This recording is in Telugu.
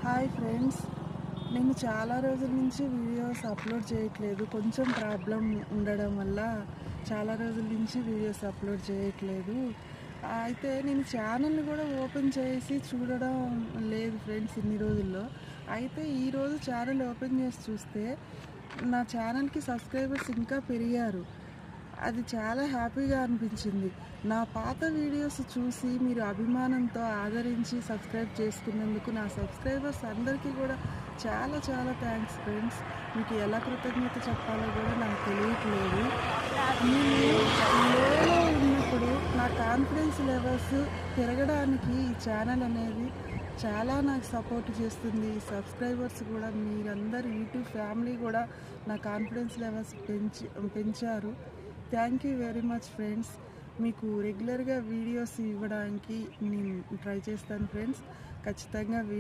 హాయ్ ఫ్రెండ్స్, నేను చాలా రోజుల నుంచి వీడియోస్ అప్లోడ్ చేయట్లేదు. కొంచెం ప్రాబ్లం ఉండడం వల్ల చాలా రోజుల నుంచి వీడియోస్ అప్లోడ్ చేయట్లేదు. అయితే నేను ఛానల్ని కూడా ఓపెన్ చేసి చూడడం లేదు ఫ్రెండ్స్ ఇన్ని రోజుల్లో. అయితే ఈరోజు ఛానల్ ఓపెన్ చేసి చూస్తే నా ఛానల్కి సబ్స్క్రైబర్స్ ఇంకా పెరిగారు. అది చాలా హ్యాపీగా అనిపించింది. నా పాత వీడియోస్ చూసి మీరు అభిమానంతో ఆదరించి సబ్స్క్రైబ్ చేసుకున్నందుకు నా సబ్స్క్రైబర్స్ అందరికీ కూడా చాలా చాలా థ్యాంక్స్ ఫ్రెండ్స్. మీకు ఎలా కృతజ్ఞత చెప్పాలో కూడా నాకు తెలియట్లేదు. నేను లోలో ఉన్నప్పుడు నా కాన్ఫిడెన్స్ లెవెల్స్ పెరగడానికి ఈ ఛానల్ అనేది చాలా నాకు సపోర్ట్ చేస్తుంది. ఈ సబ్స్క్రైబర్స్ కూడా మీరందరూ యూట్యూబ్ ఫ్యామిలీ కూడా నా కాన్ఫిడెన్స్ లెవెల్స్ పెంచారు. Thank you very much friends. మీకు రెగ్యులర్గా వీడియోస్ ఇవ్వడానికి నేను ట్రై చేస్తాను ఫ్రెండ్స్. ఖచ్చితంగా